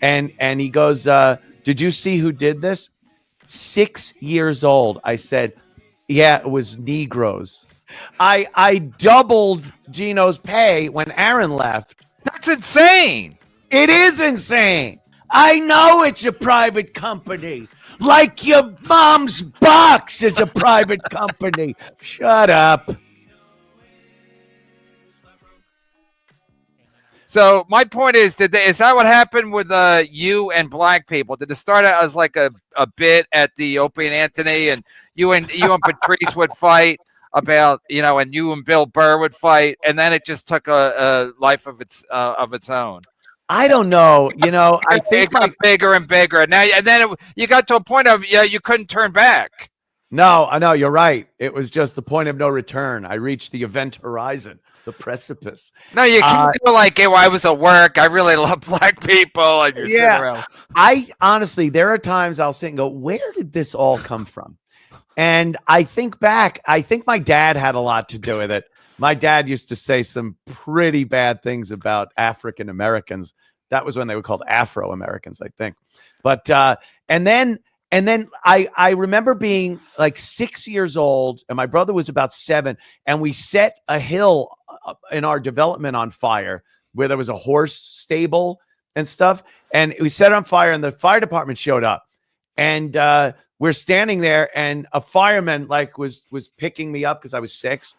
And he goes, did you see who did this? 6 years old. I said, yeah, it was Negroes. I doubled Gino's pay when Aaron left. That's insane. It is insane. I know it's a private company. Like your mom's box is a private company. Shut up. So my point is, is that what happened with you and black people? Did it start out as like a bit at the Opie and Anthony, and you and Patrice would fight about, and you and Bill Burr would fight, and then it just took a life of its own? I don't know. I think it got bigger and bigger. Now, and then you got to a point of you couldn't turn back. No, I know you're right. It was just the point of no return. I reached the event horizon, the precipice. No, you can't go like, hey, well, I was at work. I really love black people. And you're sitting around. I honestly, there are times I'll sit and go, where did this all come from? And I think back, I think my dad had a lot to do with it. My dad used to say some pretty bad things about African Americans. That was when they were called Afro Americans, I think. But and then I remember being like 6 years old, and my brother was about 7, and we set a hill in our development on fire where there was a horse stable and stuff, and we set it on fire, and the fire department showed up, and we're standing there, and a fireman was picking me up because I was 6,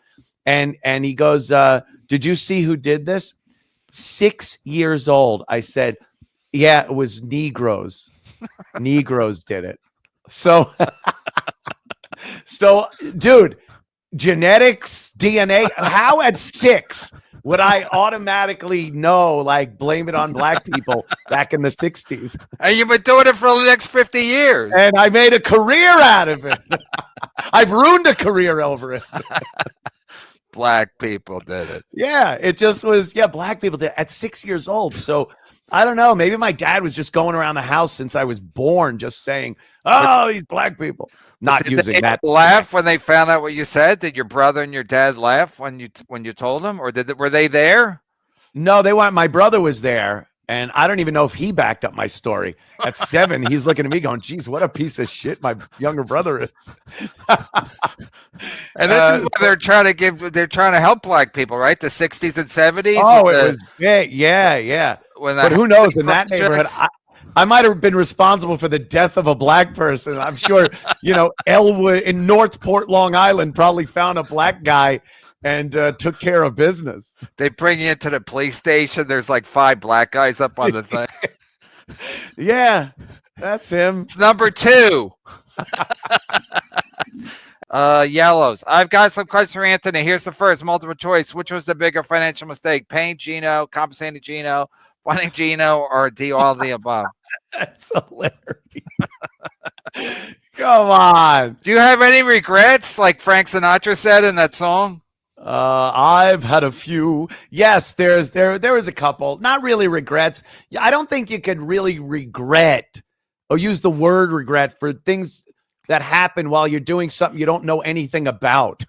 and he goes, "Did you see who did this?" 6 years old. I said, "Yeah, it was Negroes." Negroes did it. So, dude, genetics, DNA. How at 6 would I automatically know, like, blame it on black people back in the 60s? And you've been doing it for the next 50 years. And I made a career out of it. I've ruined a career over it. Black people did it. Yeah, it just was. Yeah, black people did it at 6 years old. So I don't know. Maybe my dad was just going around the house since I was born, just saying, "Oh, these black people." Not did using they that. Laugh when they found out what you said? Did your brother and your dad laugh when you told them, or were they there? No, they weren't. My brother was there, and I don't even know if he backed up my story. At 7, he's looking at me going, "Geez, what a piece of shit my younger brother is." And this is what they're trying to help black people, right? The 60s and 70s. Oh, it was big. Yeah. But who knows in that neighborhood? I might have been responsible for the death of a black person. I'm sure, Elwood in Northport, Long Island, probably found a black guy and took care of business. They bring you into the police station. There's like 5 black guys up on the thing. Yeah, that's him. It's number 2. Yellows. I've got some questions for Anthony. Here's the first multiple choice. Which was the bigger financial mistake? Paying Geno, compensating Geno, finding Geno, or do all of the above? That's hilarious. Come on. Do you have any regrets, like Frank Sinatra said in that song? I've had a few. Yes, there was a couple. Not really regrets. I don't think you could really regret or use the word regret for things that happen while you're doing something you don't know anything about.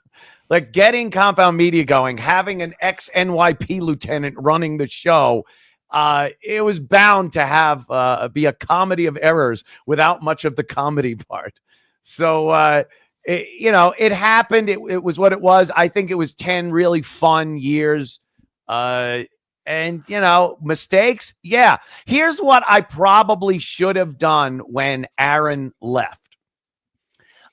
Like getting Compound Media going, having an ex-NYP lieutenant running the show. It was bound to have be a comedy of errors without much of the comedy part. So, it happened. It was what it was. I think it was 10 really fun years. And, mistakes. Yeah. Here's what I probably should have done when Aaron left.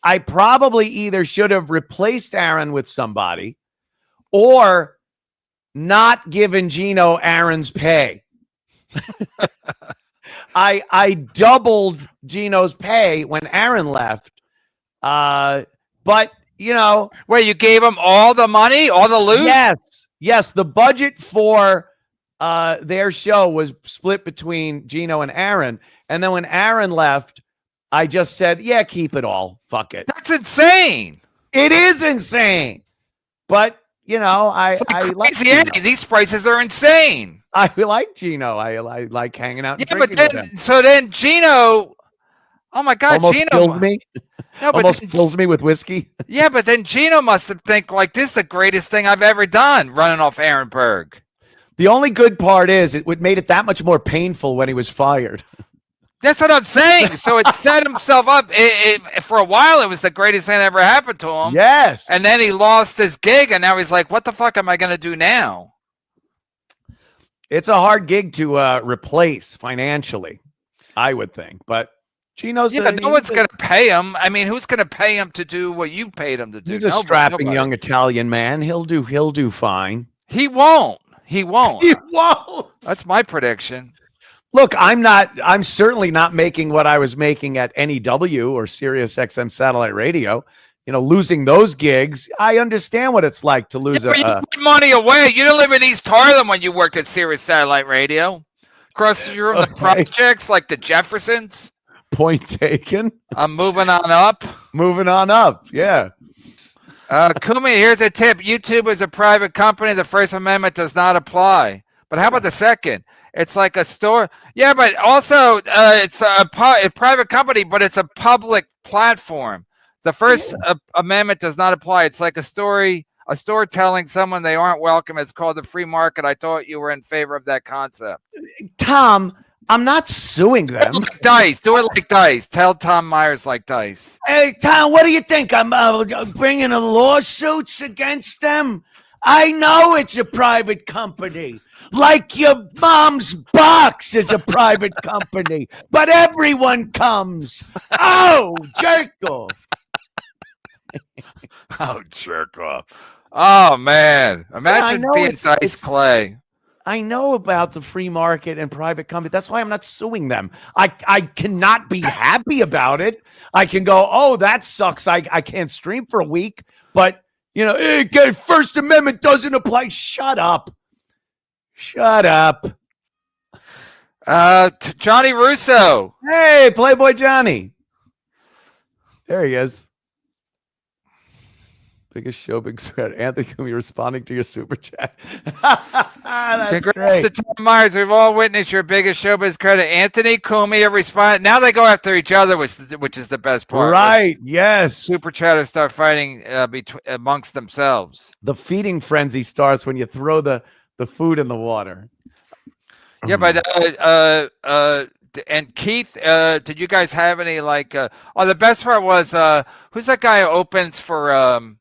I probably either should have replaced Aaron with somebody or not given Gino Aaron's pay. I doubled Gino's pay when Aaron left. But wait, you gave him all the money, all the loot? Yes. The budget for their show was split between Gino and Aaron. And then when Aaron left, I just said, yeah, keep it all. Fuck it. That's insane. It is insane. But, I like Gino. These prices are insane. I like Gino. I like hanging out. And then Gino, oh my God, almost Gino killed me. No, almost kills me with whiskey. Yeah, but then Gino must have think like this is the greatest thing I've ever done, running off Aaron Berg. The only good part is it made it that much more painful when he was fired. That's what I'm saying. So it set himself up. For a while, it was the greatest thing that ever happened to him. Yes. And then he lost his gig, and now he's like, what the fuck am I going to do now? It's a hard gig to replace financially, I would think. But Gino's no one's going to pay him. I mean, who's going to pay him to do what you paid him to do? He's a strapping young Italian man. He'll do fine. He won't. He won't. He won't. That's my prediction. Look, I'm certainly not making what I was making at NEW or Sirius XM satellite radio. You know, losing those gigs, I understand what it's like to lose you put money away. You didn't live in East Harlem when you worked at Sirius Satellite Radio. Across the room, the projects like the Jeffersons. Point taken. I'm moving on up. Moving on up, yeah. Kumi, here's a tip. YouTube is a private company. The First Amendment does not apply. But how about the second? It's like a store. Yeah, but also it's a private company, but it's a public platform. The First Amendment does not apply. It's like a store telling someone they aren't welcome. It's called the free market. I thought you were in favor of that concept. Tom, I'm not suing them. Like Dice. Do it like Dice. Tell Tom Myers like Dice. Hey, Tom, what do you think? I'm bringing a lawsuits against them? I know it's a private company. Like your mom's box is a private company. But everyone comes. Oh, jerk off. Oh, jerk off. Oh, man. Imagine being Dice Clay. I know about the free market and private company. That's why I'm not suing them. I cannot be happy about it. I can go, oh, that sucks. I can't stream for a week. But, you know, First Amendment doesn't apply. Shut up. Shut up. Johnny Russo. Hey, Playboy Johnny. There he is. Biggest show, big sweat. Anthony, can be responding to your super chat. That's Congrats great. to Tom Myers. We've all witnessed your biggest showbiz credit. Anthony, Kumi have responded. Now they go after each other, which is the best part. Right, yes. Super chatters start fighting amongst themselves. The feeding frenzy starts when you throw the food in the water. Yeah, but and Keith, did you guys have any the best part was who's that guy who opens for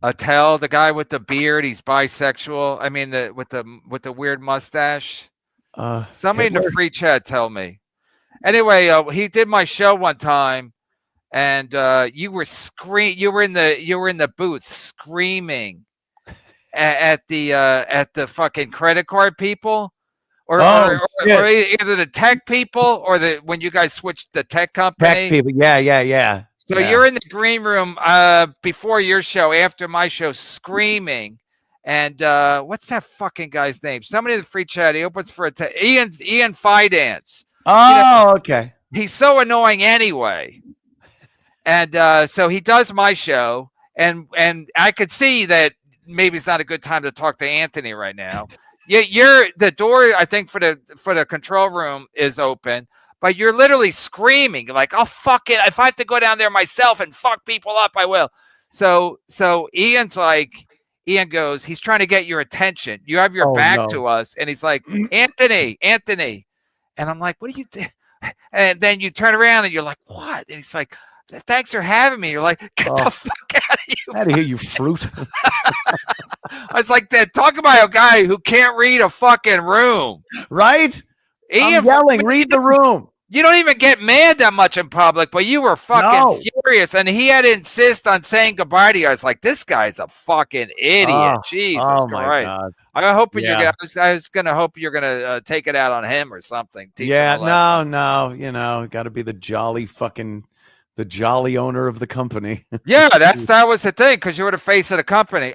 Attell, the guy with the beard? He's bisexual. I mean, with the weird mustache. Somebody Hitler? in the free chat tell me. Anyway, he did my show one time, and you were in the booth screaming at the fucking credit card people, or either the tech people or when you guys switched the tech company. Tech people, yeah. So you're in the green room before your show, after my show, screaming. And what's that fucking guy's name? Somebody in the free chat. He opens for Ian Fidance. Oh, okay. He's so annoying anyway. And so he does my show, and I could see that maybe it's not a good time to talk to Anthony right now. You're the door, I think, for the control room is open. But you're literally screaming like, "Oh fuck it! If I have to go down there myself and fuck people up, I will." So Ian goes, he's trying to get your attention. You have your back to us, and he's like, Anthony, and I'm like, "What are you doing?" And then you turn around and you're like, "What?" And he's like, "Thanks for having me." You're like, "Get the fuck out of you! Out of here, you fruit!" I was like, talk about a guy who can't read a fucking room, right? Ian, I'm yelling, read the room. You don't even get mad that much in public, but you were fucking furious. And he had to insist on saying goodbye to you. I was like, this guy's a fucking idiot. Jesus Christ. My God. I hope I was going to hope you're going to take it out on him or something. No. You know, got to be the jolly owner of the company. Yeah, that was the thing, because you were the face of the company.